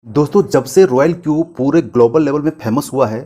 दोस्तों जब से रॉयल क्यू पूरे ग्लोबल लेवल में फेमस हुआ है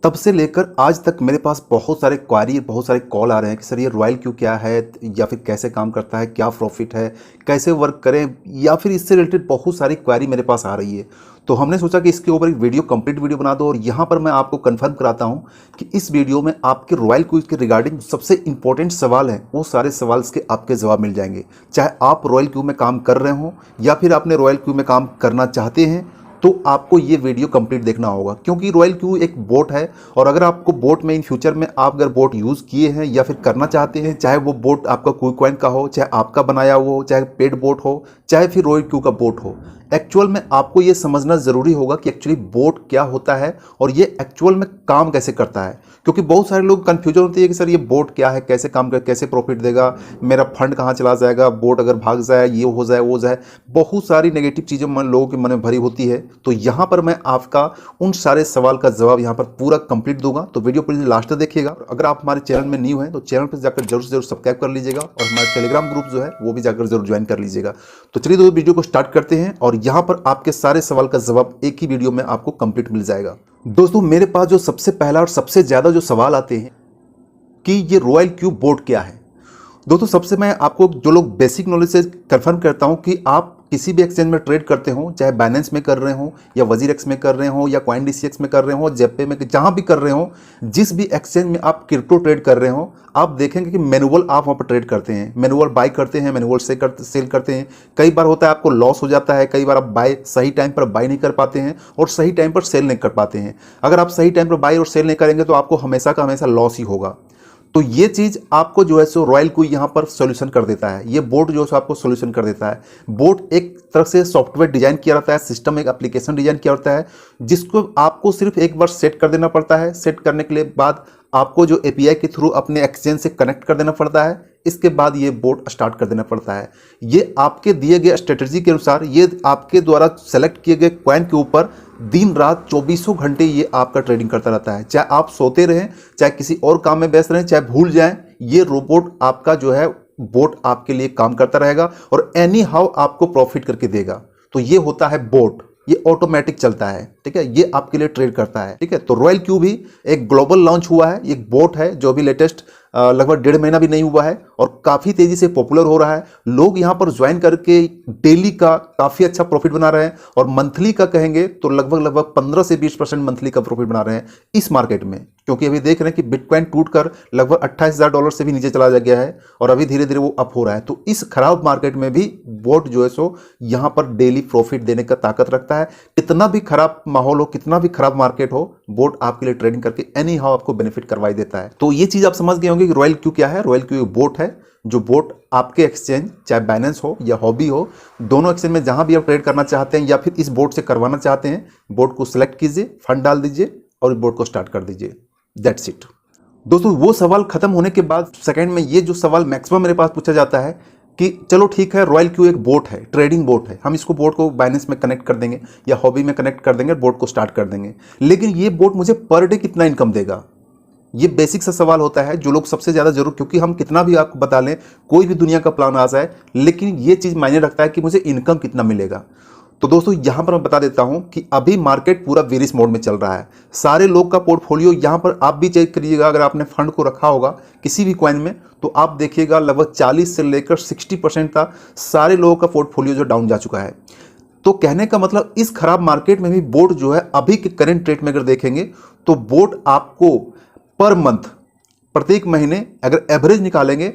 तब से लेकर आज तक मेरे पास बहुत सारे क्वारी बहुत सारे कॉल आ रहे हैं कि सर ये रॉयल क्यू क्या है या फिर कैसे काम करता है, क्या प्रॉफिट है, कैसे वर्क करें, या फिर इससे रिलेटेड बहुत सारी क्वारी मेरे पास आ रही है। तो हमने सोचा कि इसके ऊपर एक कंप्लीट वीडियो बना दो और यहाँ पर मैं आपको कंफर्म कराता हूँ कि इस वीडियो में आपके रॉयल क्यू के रिगार्डिंग सबसे इंपॉर्टेंट सवाल हैं, वो सारे सवाल के आपके जवाब मिल जाएंगे। चाहे आप रॉयल क्यू में काम कर रहे हो या फिर आपने रॉयल क्यू में काम करना चाहते हैं तो आपको ये वीडियो कंप्लीट देखना होगा, क्योंकि रॉयल क्यू एक बोट है और अगर आपको बोट में इन फ्यूचर में आप अगर बोट यूज़ किए हैं या फिर करना चाहते हैं, चाहे वो बोट आपका क्विक का हो, चाहे आपका बनाया हुआ हो, चाहे पेड बोट हो, चाहे फिर रॉयल क्यू का बोट हो, एक्चुअल में आपको ये समझना ज़रूरी होगा कि एक्चुअली बोट क्या होता है और ये एक्चुअल में काम कैसे करता है। क्योंकि बहुत सारे लोग कन्फ्यूजन होती है कि सर ये बोट क्या है, कैसे काम कर, कैसे प्रॉफिट देगा, मेरा फंड कहाँ चला जाएगा, बोट अगर भाग जाए, ये हो जाए, वो जाए, बहुत सारी नेगेटिव चीज़ें लोगों के मन में भरी होती है। तो यहाँ पर मैं आपका उन सारे सवाल का जवाब यहाँ पर पूरा कंप्लीट दूंगा, तो वीडियो पूरी लास्ट तक देखिएगा। अगर आप हमारे चैनल में न्यू हैं तो चैनल पर जाकर जरूर से जरूर सब्सक्राइब कर लीजिएगा और हमारा टेलीग्राम ग्रुप जो है वो भी जाकर जरूर ज्वाइन कर लीजिएगा। तो चलिए दोस्तों वीडियो को स्टार्ट करते हैं और यहाँ पर आपके सारे सवाल का जवाब एक ही वीडियो में आपको कंप्लीट मिल जाएगा। दोस्तों मेरे पास जो सबसे पहला और सबसे ज़्यादा जो सवाल आते हैं कि ये रॉयल क्यू बोट क्या है। दोस्तों सबसे मैं आपको जो लोग बेसिक नॉलेज से कंफर्म करता हूं कि आप किसी भी एक्सचेंज में ट्रेड करते हो, चाहे बाइनेंस में कर रहे हो या वजीरेक्स में कर रहे हो या CoinDCX में कर रहे हो, जेपे में, जहां भी कर रहे हो, जिस भी एक्सचेंज में आप क्रिप्टो ट्रेड कर रहे हो, आप देखेंगे कि मैनुअल आप वहां पर ट्रेड करते हैं, मैनुअल बाई करते हैं, मैनुअल सेल करते हैं। कई बार होता है आपको लॉस हो जाता है, कई बार आप बाय सही टाइम पर बाई नहीं कर पाते हैं और सही टाइम पर सेल नहीं कर पाते हैं। अगर आप सही टाइम पर बाई और सेल नहीं करेंगे तो आपको हमेशा का हमेशा लॉस ही होगा। तो ये चीज़ आपको जो है सो रॉयल क्यू यहाँ पर सॉल्यूशन कर देता है, ये बोट जो है सो आपको सॉल्यूशन कर देता है। बोट एक तरह से सॉफ्टवेयर डिजाइन किया रहता है, सिस्टम एक एप्लीकेशन डिजाइन किया रहता है, जिसको आपको सिर्फ एक बार सेट कर देना पड़ता है। सेट करने के लिए बाद आपको जो एपीआई के थ्रू अपने एक्सचेंज से कनेक्ट कर देना पड़ता है, इसके बाद ये बोट स्टार्ट कर देना पड़ता है। ये आपके दिए गए स्ट्रेटजी के अनुसार, ये आपके द्वारा सेलेक्ट किए गए कॉइन के ऊपर दिन रात 24 घंटे ये आपका ट्रेडिंग करता रहता है। चाहे आप सोते रहें, चाहे किसी और काम में व्यस्त रहें, चाहे भूल जाएं, ये रोबोट आपका जो है बोट आपके लिए काम करता रहेगा और एनी हाउ आपको प्रॉफिट करके देगा। तो ये होता है बोट, ये ऑटोमेटिक चलता है, ठीक है, ये आपके लिए ट्रेड करता है, ठीक है। तो रॉयल क्यू भी एक ग्लोबल लॉन्च हुआ है, एक बोट है जो अभी लेटेस्ट लगभग 1.5 महीना भी नहीं हुआ है और काफ़ी तेज़ी से पॉपुलर हो रहा है। लोग यहाँ पर ज्वाइन करके डेली का काफ़ी अच्छा प्रॉफिट बना रहे हैं और मंथली का कहेंगे तो लगभग 15 से 20% मंथली का प्रॉफिट बना रहे हैं इस मार्केट में। क्योंकि अभी देख रहे हैं कि बिटकॉइन टूटकर लगभग $28,000 से भी नीचे चला गया है और अभी धीरे धीरे वो अप हो रहा है। तो इस खराब मार्केट में भी बोट जो है सो यहाँ पर डेली प्रॉफिट देने का ताकत रखता है। कितना भी खराब माहौल हो, कितना भी खराब मार्केट हो, बोट आपके लिए ट्रेडिंग करके एनी हाउ आपको बेनिफिट करवाई देता है। तो ये चीज़ आप समझ गए होंगे कि रॉयल क्यू क्या है। रॉयल क्यू बोट है, जो बोट आपके एक्सचेंज, चाहे बाइनेंस हो या हॉबी हो, दोनों एक्सचेंज में जहां भी आप ट्रेड करना चाहते हैं या फिर इस बोट से करवाना चाहते हैं, बोट को सिलेक्ट कीजिए, फंड डाल दीजिए और बोट को स्टार्ट कर दीजिए। That's it. दोस्तों वो सवाल खत्म होने के बाद सेकंड में ये जो सवाल मैक्सिमम मेरे पास पूछा जाता है कि चलो ठीक है, रॉयल क्यू एक बोट है, ट्रेडिंग बोट है, हम इसको बोट को बाइनेंस में कनेक्ट कर देंगे या हॉबी में कनेक्ट कर देंगे, बोट को स्टार्ट कर देंगे, लेकिन ये बोट मुझे पर डे कितना इनकम देगा? ये बेसिक सा सवाल होता है जो लोग सबसे ज़्यादा जरूर, क्योंकि हम कितना भी आपको बता लें, कोई भी दुनिया का प्लान आ जाए, लेकिन ये चीज़ मायने रखता है कि मुझे इनकम कितना मिलेगा। तो दोस्तों यहाँ पर मैं बता देता हूँ कि अभी मार्केट पूरा बेरिश मोड में चल रहा है। सारे लोग का पोर्टफोलियो यहाँ पर आप भी चेक करिएगा, अगर आपने फंड को रखा होगा किसी भी कॉइन में तो आप देखिएगा लगभग 40 से लेकर 60% तक सारे लोगों का पोर्टफोलियो जो डाउन जा चुका है। तो कहने का मतलब इस खराब मार्केट में भी बोट जो है अभी के करंट रेट में अगर देखेंगे तो बोट आपको पर मंथ, प्रत्येक महीने अगर एवरेज निकालेंगे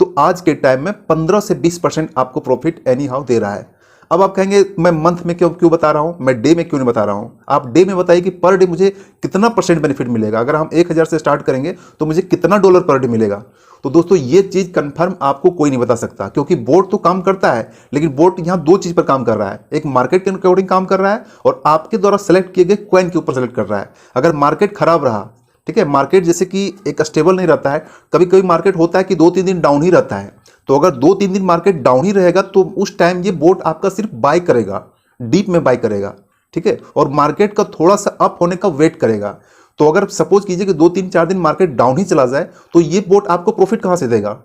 तो आज के टाइम में 15 से 20% आपको प्रॉफिट एनी हाउ दे रहा है। अब आप कहेंगे मैं मंथ में क्यों बता रहा हूं, मैं डे में क्यों नहीं बता रहा हूं? आप डे में बताइए कि पर डे मुझे कितना परसेंट बेनिफिट मिलेगा। अगर हम 1000 से स्टार्ट करेंगे तो मुझे कितना डॉलर पर डे मिलेगा? तो दोस्तों ये चीज कंफर्म आपको कोई नहीं बता सकता, क्योंकि बोट तो काम करता है, लेकिन बोट यहां दो चीज पर काम कर रहा है, एक मार्केट के अकॉर्डिंग काम कर रहा है और आपके द्वारा सेलेक्ट किए गए कॉइन के ऊपर सेलेक्ट कर रहा है। अगर मार्केट खराब रहा, ठीक है, मार्केट जैसे कि एक स्टेबल नहीं रहता है, कभी कभी मार्केट होता है कि 2-3 दिन डाउन ही रहता है, तो अगर 2-3 दिन मार्केट डाउन ही रहेगा तो उस टाइम ये बोट आपका सिर्फ बाय करेगा, डीप में बाय करेगा, ठीक है, और मार्केट का थोड़ा सा अप होने का वेट करेगा। तो अगर सपोज कीजिए कि 2-3-4 दिन मार्केट डाउन ही चला जाए तो ये बोट आपको प्रॉफिट कहां से देगा?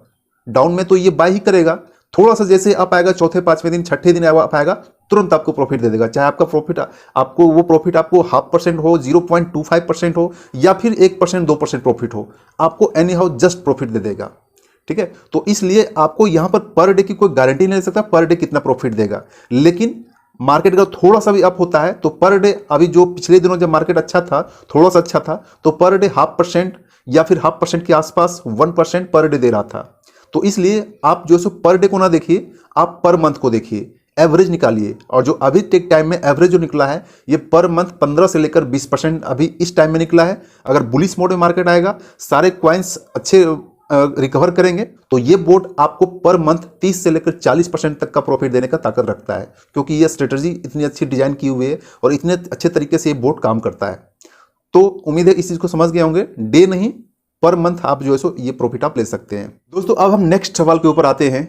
डाउन में तो ये बाय ही करेगा, थोड़ा सा जैसे अप आएगा, चौथे 5वें दिन 6ठे दिन अप आएगा तुरंत आपको प्रॉफिट दे देगा। चाहे आपका प्रॉफिट आपको वो प्रॉफिट आपको 0.5% हो, 0.25% हो, या फिर 1% 2% प्रॉफिट हो, आपको एनी हाउ जस्ट प्रॉफिट दे देगा। ठीक है, तो इसलिए आपको यहां पर डे की कोई गारंटी नहीं ले सकता पर डे कितना प्रॉफिट देगा। लेकिन मार्केट का थोड़ा सा भी अप होता है तो पर डे, अभी जो पिछले दिनों जब मार्केट अच्छा था, थोड़ा सा अच्छा था, तो पर डे 0.5% या फिर 0.5% के आसपास 1% पर डे दे रहा था। तो इसलिए आप जो सो पर डे को ना देखिए, आप पर मंथ को देखिए, एवरेज निकालिए। और जो अभी टेक टाइम में एवरेज जो निकला है ये पर मंथ 15 से लेकर 20% अभी इस टाइम में निकला है। अगर बुलिश मोड में मार्केट आएगा, सारे क्वाइंस अच्छे रिकवर करेंगे, तो ये बोट आपको पर मंथ 30 से लेकर 40% तक का प्रॉफिट देने का ताकत रखता है, क्योंकि ये स्ट्रेटजी इतनी अच्छी डिजाइन की हुई है और इतने अच्छे तरीके से ये बोट काम करता है। तो उम्मीद है इस चीज को समझ गए होंगे। डे नहीं, पर मंथ आप जो है सो ये प्रॉफिट आप ले सकते हैं। दोस्तों अब हम नेक्स्ट सवाल के ऊपर आते हैं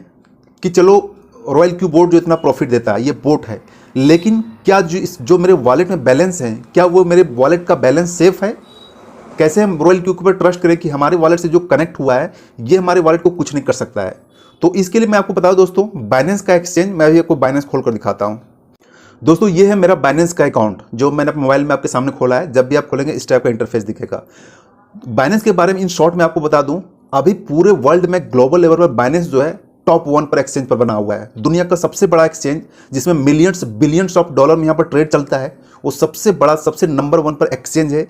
कि चलो रॉयल क्यू बोट जो इतना प्रॉफिट देता है ये बोट है, लेकिन क्या जो मेरे वॉलेट में बैलेंस है, क्या वो मेरे वॉलेट का बैलेंस सेफ है? कैसे हम रॉयल क्यू के ऊपर ट्रस्ट करें कि हमारे वॉलेट से जो कनेक्ट हुआ है ये हमारे वॉलेट को कुछ नहीं कर सकता है? तो इसके लिए मैं आपको बता दूं दोस्तों, बाइनेंस का एक्सचेंज, मैं भी आपको बाइनेंस खोल कर दिखाता हूं। दोस्तों ये है मेरा बाइनेंस का अकाउंट जो मैंने अपने मोबाइल में आपके सामने खोला है। जब भी आप खोलेंगे इस टाइप का इंटरफेस दिखेगा। बाइनेंस के बारे में इन शॉर्ट में आपको बता दूं, अभी पूरे वर्ल्ड में ग्लोबल लेवल पर बाइनेंस जो है टॉप 1 पर एक्सचेंज पर बना हुआ है। दुनिया का सबसे बड़ा एक्सचेंज जिसमें मिलियंस बिलियंस ऑफ डॉलर में यहाँ पर ट्रेड चलता है, वो सबसे बड़ा सबसे नंबर 1 पर एक्सचेंज है,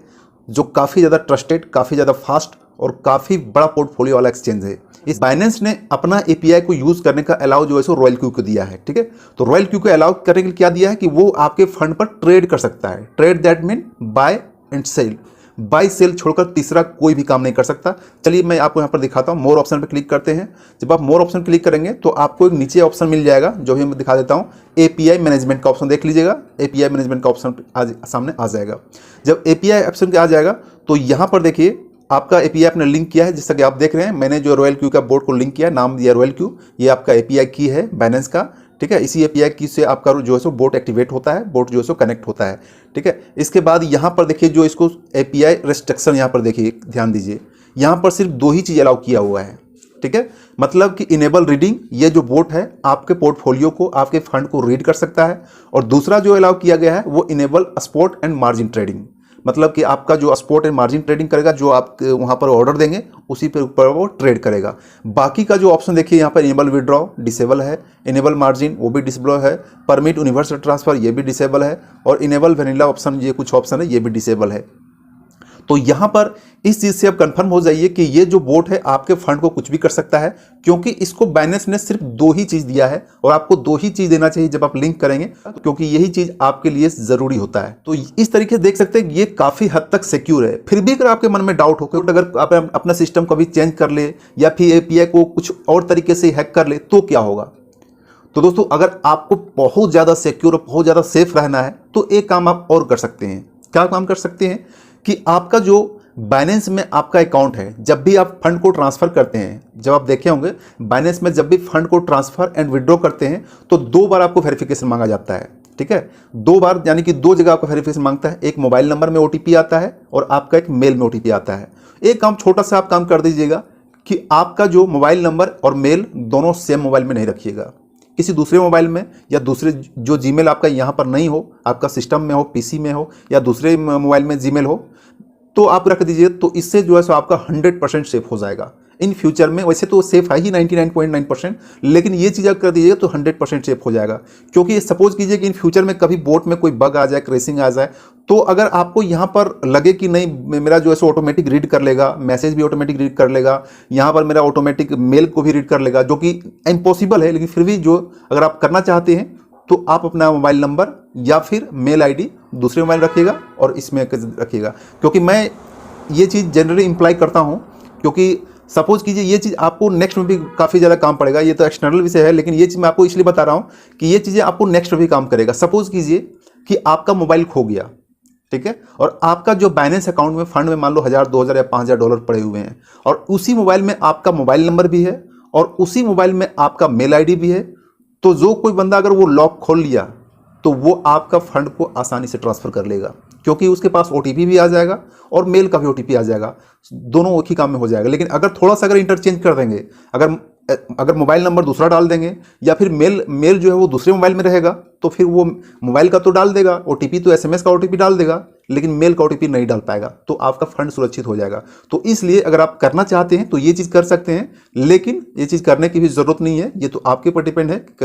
जो काफ़ी ज़्यादा ट्रस्टेड, काफ़ी ज़्यादा फास्ट और काफ़ी बड़ा पोर्टफोलियो वाला एक्सचेंज है। इस बाइनेंस ने अपना एपीआई को यूज़ करने का अलाउ जो है सो रॉयल क्यू को दिया है। ठीक है, तो रॉयल क्यू को अलाउ करने के लिए क्या दिया है कि वो आपके फंड पर ट्रेड कर सकता है। Trade that mean buy and sell. Buy sell छोड़कर तीसरा कोई भी काम नहीं कर सकता। चलिए मैं आपको यहाँ पर दिखाता हूँ। मोर ऑप्शन पर क्लिक करते हैं। जब आप मोर ऑप्शन क्लिक करेंगे तो आपको एक नीचे ऑप्शन मिल जाएगा, जो भी मैं दिखा देता हूँ, एपीआई मैनेजमेंट का ऑप्शन देख लीजिएगा। एपीआई मैनेजमेंट का ऑप्शन आज सामने आ जाएगा। जब एपीआई ऑप्शन पे आ जाएगा तो यहाँ पर देखिए आपका एपीआई आपने लिंक किया है, जैसा कि आप देख रहे हैं। मैंने जो रॉयल क्यू का बोर्ड को लिंक किया, नाम दिया रॉयल क्यू, ये आपका एपीआई की है बाइनेंस का। ठीक है, इसी एपीआई की से आपका जो है सो बोट एक्टिवेट होता है, बोट जो है सो कनेक्ट होता है। ठीक है, इसके बाद यहाँ पर देखिए जो इसको एपीआई रेस्ट्रिक्शन, यहाँ पर देखिए ध्यान दीजिए, यहाँ पर सिर्फ 2 ही चीज़ अलाउ किया हुआ है। ठीक है, मतलब कि इनेबल रीडिंग, ये जो बोट है आपके पोर्टफोलियो को, आपके फंड को रीड कर सकता है। और दूसरा जो अलाउ किया गया है वो enable spot and margin trading, मतलब कि आपका जो स्पॉट एंड मार्जिन ट्रेडिंग करेगा, जो आप वहाँ पर ऑर्डर देंगे उसी पे ऊपर वो ट्रेड करेगा। बाकी का जो ऑप्शन देखिए यहाँ पर इनेबल विड्रॉ डिसेबल है, इनेबल मार्जिन वो भी डिसेबल है, परमिट यूनिवर्सल ट्रांसफर ये भी डिसेबल है, और इनेबल वेनिला ऑप्शन ये कुछ ऑप्शन है ये भी डिसेबल है। तो यहाँ पर इस चीज़ से आप कंफर्म हो जाइए कि ये जो बोट है आपके फंड को कुछ भी कर सकता है, क्योंकि इसको बाइनेंस ने सिर्फ 2 ही चीज़ दिया है और आपको 2 ही चीज़ देना चाहिए जब आप लिंक करेंगे, क्योंकि यही चीज़ आपके लिए ज़रूरी होता है। तो इस तरीके से देख सकते हैं ये काफ़ी हद तक सिक्योर है। फिर भी अगर आपके मन में डाउट हो, अगर आप अपना सिस्टम कभी चेंज कर ले या फिर एपीआई को कुछ और तरीके से हैक कर ले तो क्या होगा? तो दोस्तों अगर आपको बहुत ज़्यादा सिक्योर और बहुत ज़्यादा सेफ रहना है तो एक काम आप और कर सकते हैं। क्या काम कर सकते हैं कि आपका जो बाइनेंस में आपका अकाउंट है, जब भी आप फंड को ट्रांसफ़र करते हैं, जब आप देखे होंगे बाइनेंस में जब भी फंड को ट्रांसफ़र एंड विड्रॉ करते हैं तो 2 बार आपको वेरिफिकेशन मांगा जाता है। ठीक है, 2 बार, यानी कि 2 जगह आपका वेरिफिकेशन मांगता है। एक मोबाइल नंबर में ओटीपी आता है और आपका एक मेल में ओटीपी आता है। एक काम छोटा सा आप काम कर दीजिएगा कि आपका जो मोबाइल नंबर और मेल दोनों सेम मोबाइल में नहीं रखिएगा, किसी दूसरे मोबाइल में या दूसरे जो जीमेल आपका यहाँ पर नहीं हो, आपका सिस्टम में हो, पीसी में हो या दूसरे मोबाइल में जीमेल हो, तो आप रख दीजिए। तो इससे जो है सो आपका 100% सेफ हो जाएगा इन फ्यूचर में। वैसे तो सेफ है ही 99.9%, लेकिन ये चीज़ अगर कर दीजिएगा तो 100% सेफ हो जाएगा। क्योंकि सपोज कीजिए कि इन फ्यूचर में कभी बोट में कोई बग आ जाए, क्रैशिंग आ जाए, तो अगर आपको यहाँ पर लगे कि नहीं मेरा जो है सो ऑटोमेटिक रीड कर लेगा, मैसेज भी ऑटोमेटिक रीड कर लेगा, यहाँ पर मेरा ऑटोमेटिक मेल को भी रीड कर लेगा, जो कि इम्पॉसिबल है, लेकिन फिर भी जो अगर आप करना चाहते हैं तो आप अपना मोबाइल नंबर या फिर मेल आईडी दूसरे मोबाइल रखिएगा और इसमें रखिएगा। क्योंकि मैं ये चीज़ जनरली इम्प्लाई करता हूँ, क्योंकि सपोज कीजिए ये चीज़ आपको नेक्स्ट में भी काफ़ी ज़्यादा काम पड़ेगा। ये तो एक्सटर्नल विषय है, लेकिन ये चीज़ मैं आपको इसलिए बता रहा हूँ कि ये चीज़ें आपको नेक्स्ट में भी काम करेगा। सपोज कीजिए कि आपका मोबाइल खो गया, ठीक है, और आपका जो बाइनेंस अकाउंट में फंड में मान लो 1000, 2000 या 5000 डॉलर पड़े हुए हैं, और उसी मोबाइल में आपका मोबाइल नंबर भी है और उसी मोबाइल में आपका मेल आईडी भी है, तो जो कोई बंदा अगर वो लॉक खोल लिया तो वो आपका फंड को आसानी से ट्रांसफ़र कर लेगा, क्योंकि उसके पास ओटीपी भी आ जाएगा और मेल का भी ओटीपी आ जाएगा, दोनों एक ही काम में हो जाएगा। लेकिन अगर थोड़ा सा अगर इंटरचेंज कर देंगे, अगर अगर मोबाइल नंबर दूसरा डाल देंगे या फिर मेल जो है वो दूसरे मोबाइल में रहेगा, तो फिर वो मोबाइल का तो डाल देगा ओटीपी, तो एसएमएस का ओटीपी डाल देगा, लेकिन मेल का ओटीपी नहीं डाल पाएगा, तो आपका फंड सुरक्षित हो जाएगा। तो इसलिए अगर आप करना चाहते हैं तो ये चीज़ कर सकते हैं, लेकिन ये चीज़ करने की भी ज़रूरत नहीं है। ये तो आपके ऊपर डिपेंड है कि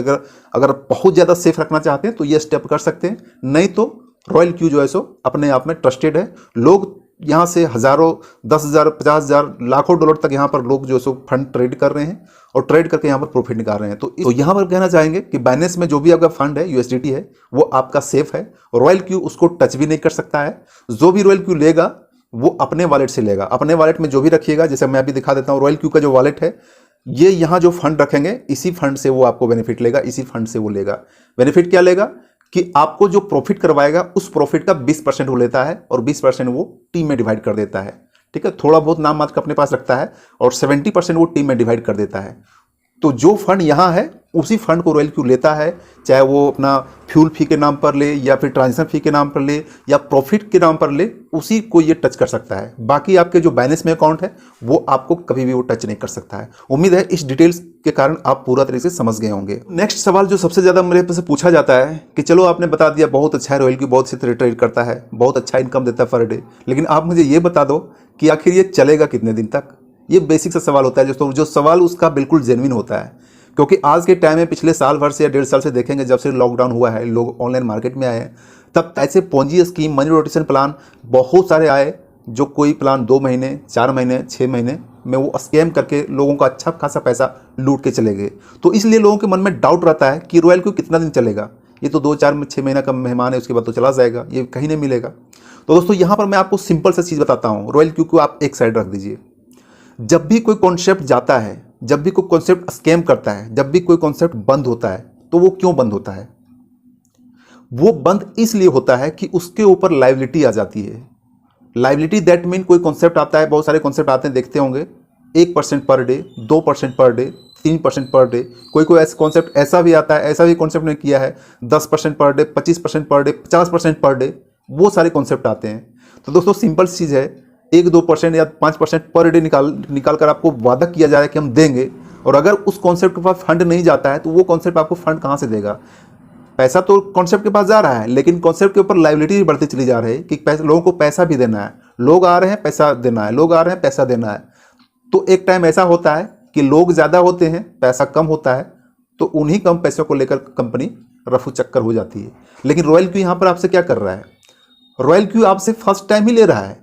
अगर बहुत ज़्यादा सेफ रखना चाहते हैं तो ये स्टेप कर सकते हैं, नहीं तो रॉयल क्यू जो है सो अपने आप में ट्रस्टेड है। लोग यहाँ से हज़ारों, 10,000, 50,000, लाखों डॉलर तक यहाँ पर लोग जो है सो फंड ट्रेड कर रहे हैं और ट्रेड करके यहाँ पर प्रॉफिट निकाल रहे हैं। तो यहाँ पर कहना चाहेंगे कि बाइनेंस में जो भी आपका फंड है यूएसडीटी है वो आपका सेफ है, रॉयल क्यू उसको टच भी नहीं कर सकता है। जो भी रॉयल क्यू लेगा वो अपने वॉलेट से लेगा, अपने वॉलेट में जो भी रखिएगा, जैसे मैं अभी दिखा देता हूँ रॉयल क्यू का जो वॉलेट है, ये यहाँ जो फंड रखेंगे इसी फंड से वो आपको बेनिफिट लेगा, इसी फंड से वो लेगा। बेनिफिट क्या लेगा कि आपको जो प्रॉफिट करवाएगा उस प्रॉफिट का 20% वो लेता है और 20% वो टीम में डिवाइड कर देता है। ठीक है, थोड़ा बहुत नाम मात्र अपने पास रखता है और 70% वो टीम में डिवाइड कर देता है। तो जो फंड यहाँ है उसी फंड को रॉयल क्यू लेता है, चाहे वो अपना फ्यूल फी के नाम पर ले या फिर ट्रांजेक्शन फी के नाम पर ले या प्रॉफिट के नाम पर ले, उसी को ये टच कर सकता है। बाकी आपके जो बाइनेंस में अकाउंट है वो आपको कभी भी वो टच नहीं कर सकता है। उम्मीद है इस डिटेल्स के कारण आप पूरा तरीके से समझ गए होंगे। नेक्स्ट सवाल जो सबसे ज़्यादा मेरे से पूछा जाता है कि चलो आपने बता दिया बहुत अच्छा है, रॉयल क्यू बहुत से ट्रेड करता है, बहुत अच्छा इनकम देता है पर डे, लेकिन आप मुझे ये बता दो कि आखिर ये चलेगा कितने दिन तक। ये बेसिक सा सवाल होता है दोस्तों, जो सवाल उसका बिल्कुल जेन्युइन होता है, क्योंकि आज के टाइम में पिछले साल भर से या 1.5 साल से देखेंगे, जब से लॉकडाउन हुआ है, लोग ऑनलाइन मार्केट में आए हैं, तब ऐसे Ponzi scheme, money rotation plan बहुत सारे आए, जो कोई प्लान 2 महीने, 4 महीने, 6 महीने में वो स्कैम करके लोगों का अच्छा खासा पैसा लूट के चले गए। तो इसलिए लोगों के मन में डाउट रहता है कि रॉयल क्यू कितना दिन चलेगा, ये तो 2, 4, 6 महीना का मेहमान है, उसके बाद तो चला जाएगा, ये कहीं नहीं मिलेगा। तो दोस्तों यहाँ पर मैं आपको सिंपल सा चीज़ बताता हूँ, रॉयल क्यू को आप एक साइड रख दीजिए। जब भी कोई कॉन्सेप्ट जाता है, जब भी कोई कॉन्सेप्ट स्कैम करता है, जब भी कोई कॉन्सेप्ट बंद होता है, तो वो क्यों बंद होता है? वो बंद इसलिए होता है कि उसके ऊपर लायबिलिटी आ जाती है। लायबिलिटी दैट मीन कोई कॉन्सेप्ट आता है, बहुत सारे कॉन्सेप्ट आते हैं, देखते होंगे, 1% per day, 2% per day, 3% per day, कोई ऐसा कॉन्सेप्ट ऐसा भी आता है, ऐसा भी कॉन्सेप्ट ने किया है 10% per day, 25% per day, 50% per day, वो सारे कॉन्सेप्ट आते हैं। तो दोस्तों सिंपल चीज़ है, 1-2% या 5% पर डे निकाल कर आपको वादा किया जा रहा है कि हम देंगे, और अगर उस कॉन्सेप्ट के पास फंड नहीं जाता है तो वो कॉन्सेप्ट आपको फंड कहाँ से देगा? पैसा तो कॉन्सेप्ट के पास जा रहा है, लेकिन कॉन्सेप्ट के ऊपर लायबिलिटी बढ़ती चली जा रही है कि लोगों को पैसा भी देना है, लोग आ रहे हैं पैसा देना है, लोग आ रहे हैं पैसा देना है। तो एक टाइम ऐसा होता है कि लोग ज़्यादा होते हैं, पैसा कम होता है, तो उन्हीं कम पैसों को लेकर कंपनी रफू चक्कर हो जाती है। लेकिन रॉयल क्यू यहाँ पर आपसे क्या कर रहा है? रॉयल क्यू आपसे फर्स्ट टाइम ही ले रहा है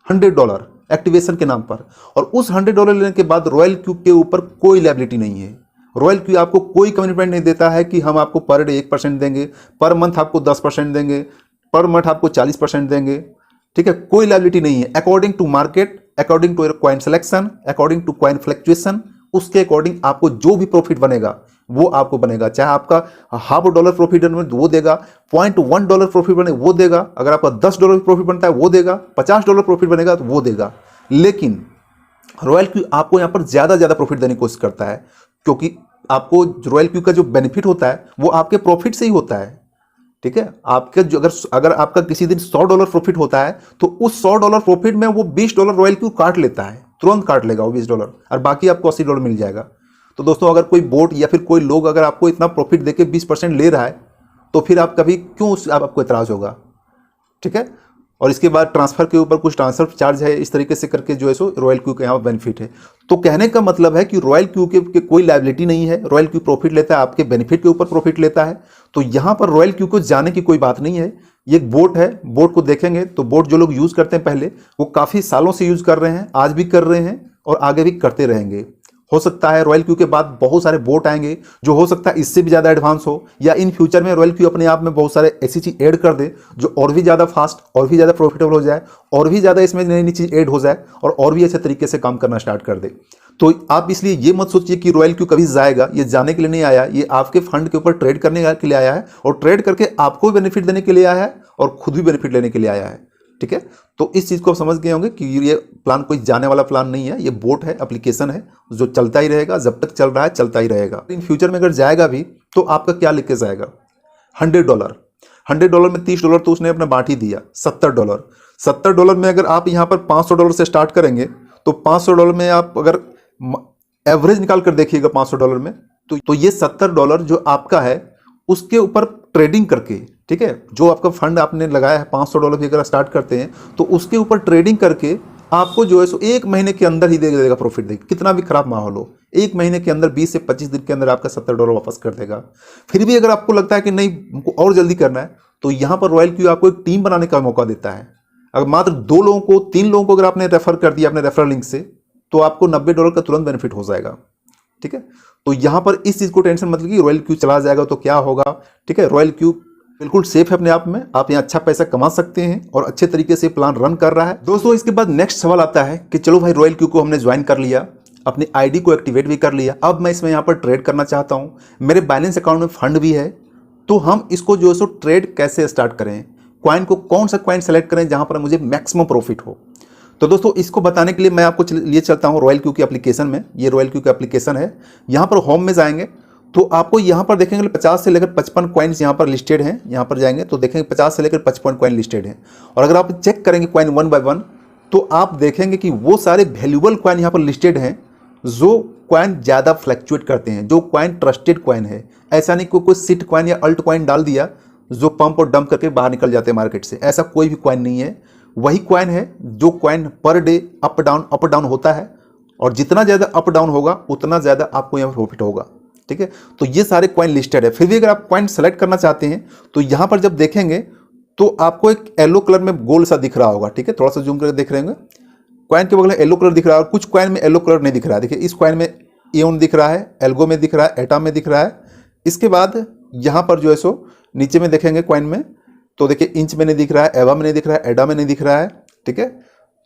$100 एक्टिवेशन के नाम पर, और उस $100 लेने के बाद रॉयल क्यू के ऊपर कोई लायबिलिटी नहीं है। रॉयल क्यू आपको कोई कमिटमेंट नहीं देता है कि हम आपको पर डे 1% देंगे, पर मंथ आपको 10% देंगे, पर मंथ आपको 40% देंगे। ठीक है, कोई लायबिलिटी नहीं है। According to market, according to coin selection, according to coin fluctuation, उसके अकॉर्डिंग आपको जो भी प्रॉफिट बनेगा वो आपको बनेगा। चाहे आपका $0.5 प्रॉफिट बने वो देगा, $0.1 प्रॉफिट बने वो देगा, अगर आपका $10 प्रॉफिट बनता है वो देगा, $50 प्रॉफिट बनेगा तो वो देगा। लेकिन रॉयल क्यू आपको यहाँ पर ज़्यादा प्रॉफिट देने की कोशिश करता है, क्योंकि आपको रॉयल क्यू का जो बेनिफिट होता है वो आपके प्रॉफिट से ही होता है। ठीक है, आपके जो अगर आपका किसी दिन $100 प्रॉफिट होता है तो उस $100 प्रॉफिट में वो $20 रॉयल क्यू काट लेता है, तुरंत काट लेगा वो $20, और बाकी आपको $80 मिल जाएगा। तो दोस्तों अगर कोई बोट या फिर कोई लोग अगर आपको इतना प्रॉफिट देके 20% ले रहा है तो फिर आप कभी क्यों आपको इतराज़ होगा? ठीक है, और इसके बाद ट्रांसफ़र के ऊपर कुछ ट्रांसफ़र चार्ज है, इस तरीके से करके जो है सो रॉयल क्यू के यहाँ बेनिफिट है। तो कहने का मतलब है कि रॉयल क्यू के कोई लायबिलिटी नहीं है, रॉयल क्यू प्रॉफिट लेता है, आपके बेनिफिट के ऊपर प्रॉफिट लेता है। तो यहाँ पर रॉयल क्यू को जाने की कोई बात नहीं है। ये एक बोट है, बोट को देखेंगे तो बोट जो लोग यूज़ करते हैं पहले, वो काफ़ी सालों से यूज़ कर रहे हैं, आज भी कर रहे हैं और आगे भी करते रहेंगे। हो सकता है रॉयल क्यू के बाद बहुत सारे बोट आएंगे जो हो सकता है इससे भी ज़्यादा एडवांस हो, या इन फ्यूचर में रॉयल क्यू अपने आप में बहुत सारे ऐसी चीज़ ऐड कर दे जो और भी ज़्यादा फास्ट, और भी ज़्यादा प्रॉफिटेबल हो जाए, और भी ज़्यादा इसमें नई नई चीज़ ऐड हो जाए और भी अच्छे तरीके से काम करना स्टार्ट कर दे। तो आप इसलिए ये मत सोचिए कि रॉयल क्यू कभी जाएगा, ये जाने के लिए नहीं आया, ये आपके फंड के ऊपर ट्रेड करने के लिए आया है, और ट्रेड करके आपको भी बेनिफिट देने के लिए आया है और खुद भी बेनिफिट लेने के लिए आया है। ठीक है, तो इस चीज़ को आप समझ गए होंगे कि ये प्लान कोई जाने वाला प्लान नहीं है, ये बोट है, एप्लीकेशन है जो चलता ही रहेगा, जब तक चल रहा है चलता ही रहेगा। इन फ्यूचर में अगर जाएगा भी तो आपका क्या लिख के जाएगा? $100 में $30 तो उसने अपना बांट ही दिया, $70 में अगर आप यहाँ पर $500 से स्टार्ट करेंगे तो $500 में आप अगर एवरेज निकाल कर देखिएगा $500 में, तो ये $70 जो आपका है उसके ऊपर ट्रेडिंग करके, ठीक है, जो आपका फंड आपने लगाया है $500 भी अगर स्टार्ट करते हैं तो उसके ऊपर ट्रेडिंग करके आपको जो है सो 1 महीने के अंदर ही दे देगा प्रॉफिट, देगा कितना भी खराब माहौल हो, 1 महीने के अंदर 20 से 25 दिन के अंदर आपका $70 वापस कर देगा। फिर भी अगर आपको लगता है कि नहीं हमको और जल्दी करना है, तो यहाँ पर रॉयल क्यू आपको एक टीम बनाने का मौका देता है। अगर मात्र 2 लोगों को 3 लोगों को अगर आपने रेफर कर दिया अपने रेफरल लिंक से, तो आपको $90 का तुरंत बेनिफिट हो जाएगा। ठीक है, तो यहाँ पर इस चीज़ को टेंशन मत लीजिए, रॉयल क्यू चला जाएगा तो क्या होगा। ठीक है, रॉयल क्यू बिल्कुल सेफ है अपने आप में, आप यहाँ अच्छा पैसा कमा सकते हैं और अच्छे तरीके से प्लान रन कर रहा है। दोस्तों इसके बाद नेक्स्ट सवाल आता है कि चलो भाई रॉयल क्यू को हमने ज्वाइन कर लिया, अपनी आईडी को एक्टिवेट भी कर लिया, अब मैं इसमें यहाँ पर ट्रेड करना चाहता हूँ, मेरे बैलेंस अकाउंट में फंड भी है, तो हम इसको जो है सो ट्रेड कैसे स्टार्ट करें, क्वाइन को कौन सा क्वाइन सेलेक्ट करें जहाँ पर मुझे मैक्सिमम प्रॉफिट हो। तो दोस्तों इसको बताने के लिए मैं आपको लिए चलता हूँ रॉयल क्यू की एप्लीकेशन में। ये रॉयल क्यू की एप्लीकेशन है, यहाँ पर होम में जाएंगे तो आपको यहाँ पर देखेंगे 50 से लेकर 55 कॉइन्स यहाँ पर लिस्टेड हैं। यहाँ पर जाएंगे तो देखेंगे 50 से लेकर 55 कॉइन लिस्टेड हैं, और अगर आप चेक करेंगे कॉइन 1 बाय 1 तो आप देखेंगे कि वो सारे वैल्यूबल कॉइन यहाँ पर लिस्टेड हैं जो कॉइन ज़्यादा फ्लैक्चुएट करते हैं, जो कॉइन ट्रस्टेड कॉइन है। ऐसा नहीं कोई सिट कॉइन या अल्ट कॉइन डाल दिया जो पंप और डंप करके बाहर निकल जाते हैं मार्केट से, ऐसा कोई भी कॉइन नहीं है। वही कॉइन है जो coin per day up down होता है, और जितना ज़्यादा अप डाउन होगा उतना ज़्यादा आपको यहाँ प्रॉफिट होगा। ठीक है, तो ये सारे कॉइन लिस्टेड है। फिर भी अगर आप कॉइन सेलेक्ट करना चाहते हैं तो यहाँ पर जब देखेंगे तो आपको एक येलो कलर में गोल सा दिख रहा होगा। ठीक है, थोड़ा सा जूम करके देख रहे होंगे, कॉइन के बगल में येलो कलर दिख रहा है, और कुछ कॉइन में येलो कलर नहीं दिख रहा है। देखिए इस कॉइन में एओन दिख रहा है, एल्गो में दिख रहा है, एटा में दिख रहा है। इसके बाद यहाँ पर जो है सो नीचे में देखेंगे कॉइन में तो देखिए इंच में नहीं दिख रहा है, एवा में नहीं दिख रहा है, एडा में नहीं दिख रहा है, ठीक है,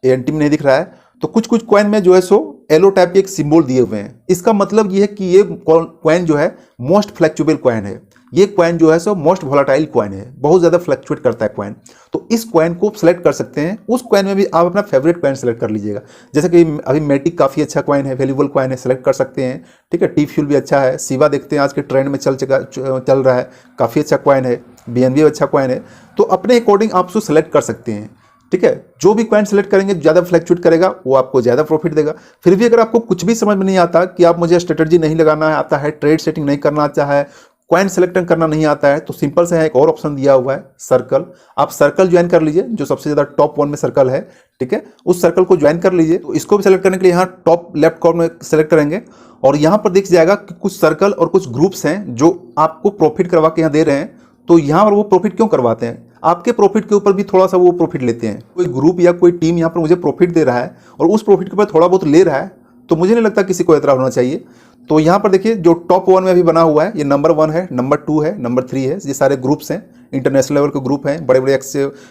एएनटी में नहीं दिख रहा है। तो कुछ कुछ कॉइन में जो है सो येलो टाइप के एक सिंबल दिए हुए हैं। इसका मतलब ये है कि ये कॉइन जो है मोस्ट फ्लैक्चुएबल कॉइन है, ये कॉइन जो है सो मोस्ट वोलाटाइल कॉइन है, बहुत ज़्यादा फ्लैक्चुएट करता है कॉइन। तो इस कॉइन को सेलेक्ट कर सकते हैं, उस कॉइन में भी आप अपना फेवरेट कॉइन सेलेक्ट कर लीजिएगा। जैसे कि अभी मेटिक काफ़ी अच्छा कॉइन है, वैल्यूबल कॉइन है, सेलेक्ट कर सकते हैं। ठीक है, टी फ्यूल भी अच्छा है, सीवा देखते हैं आज के ट्रेंड में चल रहा है, काफ़ी अच्छा कॉइन है, बीएनबी अच्छा कॉइन है। तो अपने अकॉर्डिंग आप उसको सेलेक्ट कर सकते हैं। ठीक है, जो भी कॉइन सेलेक्ट करेंगे ज़्यादा फ्लैक्चुएट करेगा वो आपको ज़्यादा प्रॉफिट देगा। फिर भी अगर आपको कुछ भी समझ में नहीं आता कि आप मुझे स्ट्रेटजी नहीं लगाना आता है, ट्रेड सेटिंग नहीं करना आता है, कॉइन सेलेक्ट करना नहीं आता है, तो सिंपल से है एक और ऑप्शन दिया हुआ है सर्कल। आप सर्कल ज्वाइन कर लीजिए, जो सबसे ज़्यादा टॉप 1 में सर्कल है। ठीक है, उस सर्कल को ज्वाइन कर लीजिए। तो इसको भी सेलेक्ट करने के लिए यहाँ टॉप लेफ्ट कॉर्नर में सेलेक्ट करेंगे और यहाँ पर दिख जाएगा कि कुछ सर्कल और कुछ ग्रुप्स हैं जो आपको प्रॉफिट करवा के यहाँ दे रहे हैं। तो यहाँ पर वो प्रॉफिट क्यों करवाते हैं, आपके प्रॉफिट के ऊपर भी थोड़ा सा वो प्रॉफिट लेते हैं। कोई ग्रुप या कोई टीम यहाँ पर मुझे प्रॉफिट दे रहा है और उस प्रॉफिट के ऊपर थोड़ा बहुत ले रहा है, तो मुझे नहीं लगता किसी को एतराज़ होना चाहिए। तो यहाँ पर देखिए जो टॉप 1 में अभी बना हुआ है, ये नंबर 1 है, नंबर 2 है, नंबर 3 है। ये सारे ग्रुप्स हैं, इंटरनेशनल लेवल के ग्रुप हैं, बड़े बड़े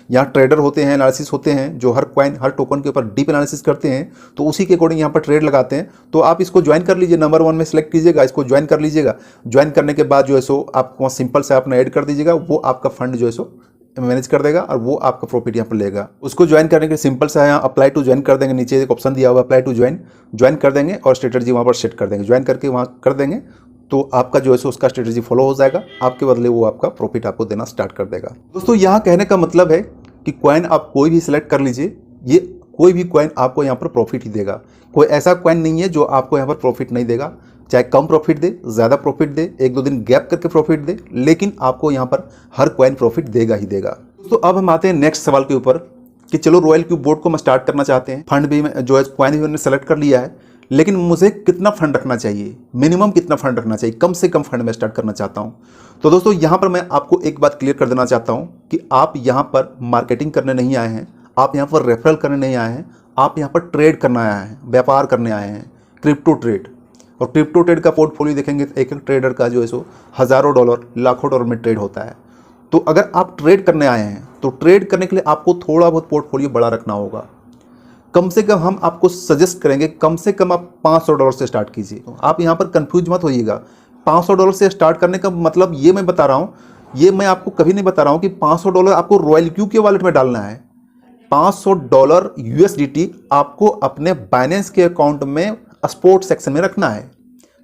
यहाँ ट्रेडर होते हैं, एनालिसिस होते हैं, जो हर कॉइन हर टोकन के ऊपर डीप एनालिसिस करते हैं, तो उसी के अकॉर्डिंग यहाँ पर ट्रेड लगाते हैं। तो आप इसको ज्वाइन कर लीजिए, नंबर 1 में सेलेक्ट कीजिएगा, इसको ज्वाइन कर लीजिएगा। ज्वाइन करने के बाद जो है सो आप वहाँ सिंपल से अपना ऐड कर दीजिएगा, वो आपका फंड जो है सो मैनेज कर देगा और वो आपका प्रॉफिट यहाँ पर लेगा। उसको ज्वाइन करने के सिंपल सा यहाँ अप्लाई टू ज्वाइन कर देंगे, नीचे एक ऑप्शन दिया हुआ अप्लाई टू ज्वाइन कर देंगे और स्ट्रेटजी वहाँ पर सेट कर देंगे। ज्वाइन करके वहाँ कर देंगे तो आपका जो है सो उसका स्ट्रेटजी फॉलो हो जाएगा, आपके बदले वो आपका प्रॉफिट आपको देना स्टार्ट कर देगा। दोस्तों यहाँ कहने का मतलब है कि कॉइन आप कोई भी सिलेक्ट कर लीजिए, ये कोई भी कॉइन आपको यहाँ पर प्रॉफिट ही देगा। कोई ऐसा कॉइन नहीं है जो आपको यहाँ पर प्रॉफिट नहीं देगा, चाहे कम प्रॉफिट दे, ज़्यादा प्रॉफिट दे, 1-2 दिन गैप करके प्रॉफिट दे, लेकिन आपको यहाँ पर हर कॉइन प्रॉफिट देगा ही देगा। तो अब हम आते हैं नेक्स्ट सवाल के ऊपर कि चलो रॉयल क्यू बोर्ड को हम स्टार्ट करना चाहते हैं, फंड भी जो है कॉइन भी मैंने सेलेक्ट कर लिया है, लेकिन मुझे कितना फंड रखना चाहिए, मिनिमम कितना फंड रखना चाहिए, कम से कम फंड में स्टार्ट करना चाहता हूँ। तो दोस्तों यहाँ पर मैं आपको एक बात क्लियर कर देना चाहता हूँ कि आप यहाँ पर मार्केटिंग करने नहीं आए हैं, आप यहाँ पर रेफरल करने नहीं आए हैं, आप यहाँ पर ट्रेड करने आए हैं, व्यापार करने आए हैं, क्रिप्टो ट्रेड। और क्रिप्टो ट्रेड का पोर्टफोलियो देखेंगे तो एक एक ट्रेडर का जो है सो हज़ारों डॉलर लाखों डॉलर में ट्रेड होता है। तो अगर आप ट्रेड करने आए हैं तो ट्रेड करने के लिए आपको थोड़ा बहुत पोर्टफोलियो बड़ा रखना होगा। कम से कम हम आपको सजेस्ट करेंगे कम से कम आप $500 से स्टार्ट कीजिए। आप यहाँ पर कंफ्यूज मत होइएगा, $500 से स्टार्ट करने का मतलब ये मैं बता रहा हूँ, ये मैं आपको कभी नहीं बता रहा हूँ कि $500 आपको रॉयल क्यू के वॉलेट में डालना है। $500 USDT आपको अपने बाइनेंस के अकाउंट में स्पोर्ट सेक्शन में रखना है,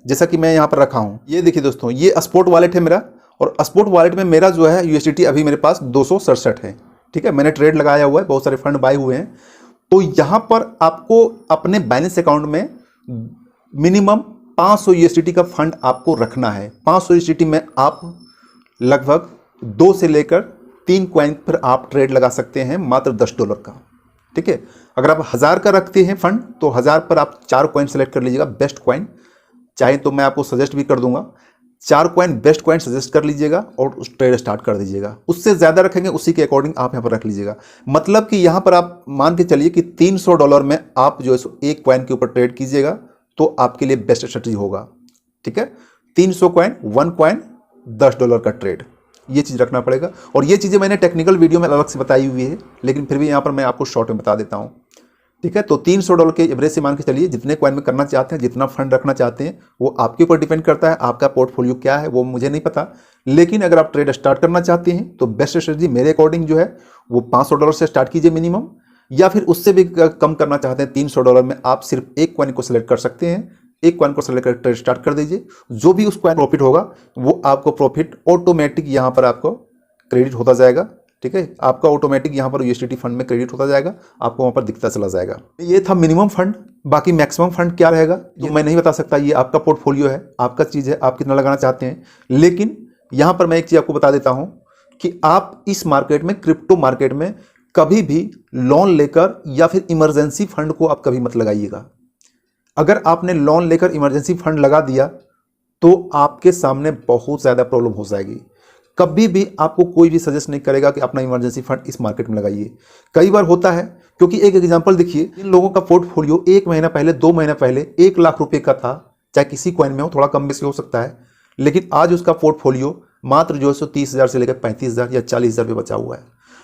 जैसा कि मैं यहाँ पर रखा हूँ। ये देखिए दोस्तों, ये स्पोर्ट वॉलेट है मेरा, और स्पोर्ट वॉलेट में मेरा जो है USDT अभी मेरे पास 267 है। ठीक है, मैंने ट्रेड लगाया हुआ है, बहुत सारे फंड बाय हुए हैं। तो यहाँ पर आपको अपने बैलेंस अकाउंट में मिनिमम 500 यूएसडीटी का फंड आपको रखना है। 500 यूएसडीटी में आप लगभग 2 से लेकर 3 कॉइन पर आप ट्रेड लगा सकते हैं, मात्र $10 का। ठीक है, अगर आप 1000 का रखते हैं फंड तो 1000 पर आप 4 कॉइन सेलेक्ट कर लीजिएगा, बेस्ट कॉइन। चाहे तो मैं आपको सजेस्ट भी कर दूंगा, 4 कॉइन बेस्ट कॉइन सजेस्ट कर लीजिएगा और उस ट्रेड स्टार्ट कर दीजिएगा। उससे ज़्यादा रखेंगे उसी के अकॉर्डिंग आप यहाँ पर रख लीजिएगा। मतलब कि यहाँ पर आप मान के चलिए कि $300 में आप जो है 1 कॉइन के ऊपर ट्रेड कीजिएगा तो आपके लिए बेस्ट स्ट्रेटजी होगा। ठीक है, 300 कॉइन 1 कॉइन $10 का ट्रेड, ये चीज़ रखना पड़ेगा। और ये चीज़ें मैंने टेक्निकल वीडियो में अलग से बताई हुई है, लेकिन फिर भी यहाँ पर मैं आपको शॉर्ट में बता देता हूँ। ठीक है, तो $300 के एवरेज से मान के चलिए, जितने कॉइन में करना चाहते हैं, जितना फंड रखना चाहते हैं, वो आपके ऊपर डिपेंड करता है। आपका पोर्टफोलियो क्या है वो मुझे नहीं पता, लेकिन अगर आप ट्रेड स्टार्ट करना चाहते हैं तो बेस्ट स्ट्रेटजी मेरे अकॉर्डिंग जो है वो $500 से स्टार्ट कीजिए मिनिमम, या फिर उससे भी कम करना चाहते हैं $300 में आप सिर्फ 1 कॉइन को सिलेक्ट कर सकते हैं। 1 कॉइन को सेलेक्ट कर ट्रेड स्टार्ट कर दीजिए। जो भी उस कॉइन प्रॉफिट होगा वो आपको प्रॉफिट ऑटोमेटिक यहाँ पर आपको क्रेडिट होता जाएगा। ठीक है, आपका ऑटोमेटिक यहाँ पर यूएसडीटी फंड में क्रेडिट होता जाएगा, आपको वहाँ पर दिखता चला जाएगा। ये था मिनिमम फंड। बाकी मैक्सिमम फंड क्या रहेगा ये मैं नहीं बता सकता, ये आपका पोर्टफोलियो है, आपका चीज़ है, आप कितना लगाना चाहते हैं। लेकिन यहाँ पर मैं एक चीज़ आपको बता देता हूँ कि आप इस मार्केट में, क्रिप्टो मार्केट में कभी भी लोन लेकर या फिर इमरजेंसी फंड को आप कभी मत लगाइएगा। अगर आपने लोन लेकर इमरजेंसी फंड लगा दिया तो आपके सामने बहुत ज़्यादा प्रॉब्लम हो जाएगी। कभी भी आपको कोई भी सजेस्ट नहीं करेगा कि अपना इमरजेंसी फंड इस मार्केट में लगाइए। कई बार होता है, क्योंकि एक एग्जांपल देखिए, इन लोगों का पोर्टफोलियो 1 महीना पहले, 2 महीना पहले 1 लाख रुपए का था, चाहे किसी कॉइन में हो, थोड़ा कम बेसी हो सकता है, लेकिन आज उसका पोर्टफोलियो मात्र जो है 30,000 से लेकर 35,000 या 40,000 रुपये बचा हुआ है।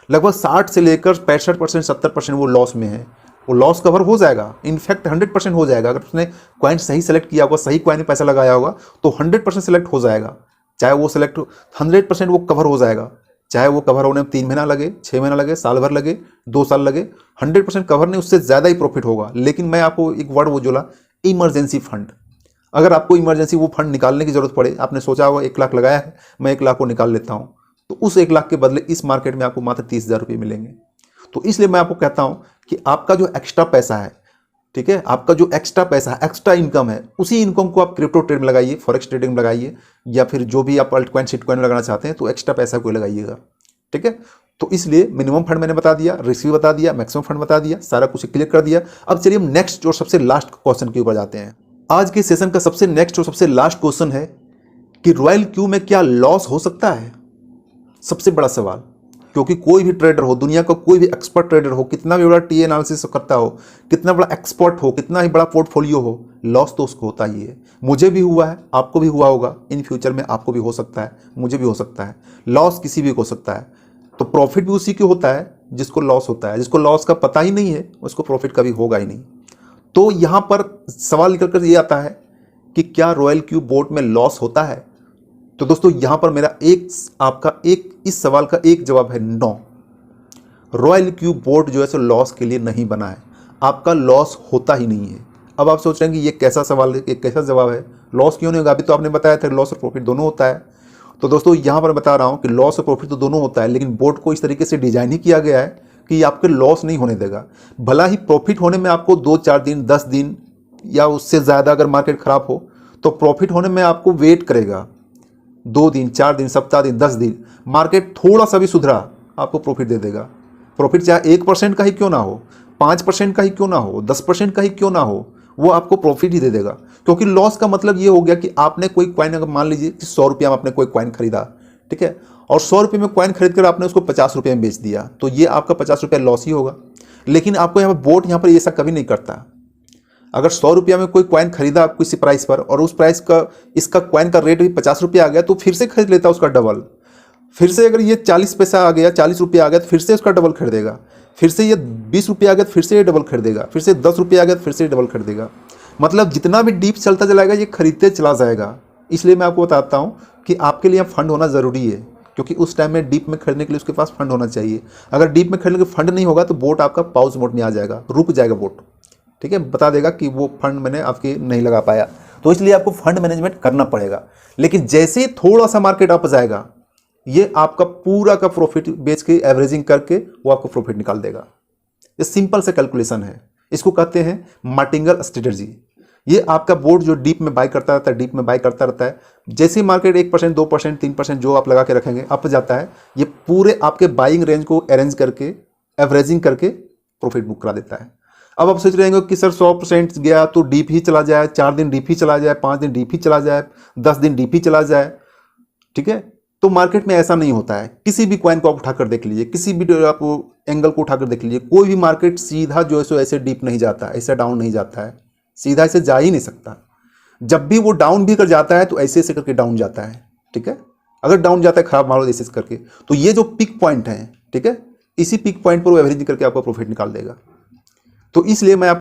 लगभग 60 से लेकर 65%, 70% वो लॉस में है। वो लॉस कवर हो जाएगा, इनफैक्ट 100% हो जाएगा। अगर उसने कॉइन सही सेलेक्ट किया होगा, सही कॉइन में पैसा लगाया होगा तो 100% सेलेक्ट हो जाएगा। चाहे वो सेलेक्ट 100% वो कवर हो जाएगा, चाहे वो कवर होने में 3 महीना लगे, 6 महीना लगे, साल भर लगे, 2 साल लगे, 100% कवर नहीं, उससे ज़्यादा ही प्रॉफिट होगा। लेकिन मैं आपको एक वर्ड वो जोला, इमरजेंसी फंड। अगर आपको इमरजेंसी वो फंड निकालने की जरूरत पड़े, आपने सोचा होगा 1 लाख लगाया है, मैं 1 लाख को निकाल लेता हूँ, तो उस 1 लाख के बदले इस मार्केट में आपको मात्र 30,000 रुपये मिलेंगे। तो इसलिए मैं आपको कहता हूँ कि आपका जो एक्स्ट्रा पैसा है, ठीक है, आपका जो एक्स्ट्रा पैसा है, एक्स्ट्रा इनकम है, उसी इनकम को आप क्रिप्टो ट्रेड में लगाइए, फॉरेक्स ट्रेडिंग में लगाइए, या फिर जो भी आप अल्टकॉइन शिटकॉइन में लगाना चाहते हैं तो एक्स्ट्रा पैसा को लगाइएगा। ठीक है, तो इसलिए मिनिमम फंड मैंने बता दिया, रिस्क भी बता दिया, मैक्सिमम फंड बता दिया, सारा कुछ क्लियर कर दिया। अब चलिए हम नेक्स्ट और सबसे लास्ट क्वेश्चन के ऊपर जाते हैं। आज के सेशन का सबसे नेक्स्ट और सबसे लास्ट क्वेश्चन है कि रॉयल क्यू में क्या लॉस हो सकता है? सबसे बड़ा सवाल, क्योंकि कोई भी ट्रेडर हो, दुनिया का कोई भी एक्सपर्ट ट्रेडर हो, कितना भी बड़ा टी एनालिसिस करता हो, कितना बड़ा एक्सपर्ट हो, कितना ही बड़ा पोर्टफोलियो हो, लॉस तो उसको होता ही है। मुझे भी हुआ है, आपको भी हुआ होगा, इन फ्यूचर में आपको भी हो सकता है, मुझे भी हो सकता है। लॉस किसी भी को हो सकता है, तो प्रॉफिट भी उसी को होता है जिसको लॉस होता है। जिसको लॉस का पता ही नहीं है उसको प्रॉफिट कभी होगा ही नहीं। तो यहाँ पर सवाल निकल कर ये आता है कि क्या रॉयल क्यू बोट में लॉस होता है? तो दोस्तों यहाँ पर मेरा इस सवाल का एक जवाब है, नो। रॉयल क्यू बोट जो है सो लॉस के लिए नहीं बना है, आपका लॉस होता ही नहीं है। अब आप सोच रहे हैं कि ये कैसा सवाल है, ये कैसा जवाब है, लॉस क्यों नहीं होगा? अभी तो आपने बताया था लॉस और प्रॉफिट दोनों होता है। तो दोस्तों यहाँ पर बता रहा हूँ कि लॉस और प्रॉफिट तो दोनों होता है, लेकिन बोट को इस तरीके से डिजाइन ही किया गया है कि ये आपके लॉस नहीं होने देगा। भला ही प्रॉफिट होने में आपको 2-4 दिन, 10 दिन या उससे ज़्यादा अगर मार्केट खराब हो तो प्रॉफिट होने में आपको वेट करेगा। 2 दिन, 4 दिन, सप्ताह दिन, 10 दिन, मार्केट थोड़ा सा भी सुधरा आपको प्रॉफिट दे देगा। प्रॉफिट चाहे 1% का ही क्यों ना हो, 5% का ही क्यों ना हो, 10% का ही क्यों ना हो, वो आपको प्रॉफिट ही दे देगा। क्योंकि लॉस का मतलब ये हो गया कि आपने कोई कॉइन, अगर मान लीजिए कि 100 रुपया में आपने कोई कॉइन खरीदा, ठीक है, और 100 रुपये में कॉइन खरीद कर आपने उसको 50 रुपये में बेच दिया, तो ये आपका 50 रुपया लॉस ही होगा। लेकिन आपको यहाँ पर बोट यहाँ पर ऐसा कभी नहीं करता। अगर 100 रुपया में कोई कॉइन खरीदा आप किसी प्राइस पर, और उस प्राइस का, इसका कॉइन का रेट भी 50 रुपया आ गया, तो फिर से खरीद लेता उसका डबल। फिर से अगर ये 40 पैसा आ गया, 40 रुपया आ गया, तो फिर से उसका डबल खरीदेगा। फिर से ये 20 रुपया आ गया तो फिर से ये डबल खरीदेगा। फिर से 10 रुपया आ गया तो फिर से डबल खरीदेगा। मतलब जितना भी डीप चलता चलाएगा ये खरीदते चला जाएगा। इसलिए मैं आपको बताता हूँ कि आपके लिए फंड होना ज़रूरी है, क्योंकि उस टाइम में डीप में खरीदने के लिए उसके पास फंड होना चाहिए। अगर डीप में खरीदने के फंड नहीं होगा तो बोट आपका पाउज मोड में आ जाएगा, रुक जाएगा बोट, ठीक है, बता देगा कि वो फंड मैंने आपके नहीं लगा पाया। तो इसलिए आपको फंड मैनेजमेंट करना पड़ेगा। लेकिन जैसे ही थोड़ा सा मार्केट अप जाएगा, ये आपका पूरा का प्रॉफिट बेच के एवरेजिंग करके वो आपको प्रॉफिट निकाल देगा। ये सिंपल से कैलकुलेशन है, इसको कहते हैं मार्टिंगल स्ट्रेटजी। ये आपका बोर्ड जो डीप में बाय करता रहता है, डीप में बाय करता रहता है। जैसे ही मार्केट 1%, 2%, 3% जो आप लगा के रखेंगे अप जाता है, ये पूरे आपके बाइंग रेंज को अरेंज करके एवरेजिंग करके प्रॉफिट बुक करा देता है। अब आप सोच रहे होंगे कि सर 100% गया तो डीप ही चला जाए, 4 दिन डीप ही चला जाए, 5 दिन डीप ही चला जाए, 10 दिन डीप ही चला जाए, ठीक है। तो मार्केट में ऐसा नहीं होता है। किसी भी कॉइन को आप उठाकर देख लीजिए, किसी भी आप एंगल को उठाकर देख लीजिए, कोई भी मार्केट सीधा जो है सो ऐसे डीप नहीं जाता, ऐसे डाउन नहीं जाता है, सीधा ऐसे जा ही नहीं सकता। जब भी वो डाउन भी कर जाता है तो ऐसे ऐसे करके डाउन जाता है, ठीक है। अगर डाउन जाता है खराब मारो ऐसे करके, तो ये जो पिक पॉइंट है, ठीक है, इसी पिक पॉइंट पर वो एवरेजिंग करके आपका प्रॉफिट निकाल देगा। तो इसलिए मैं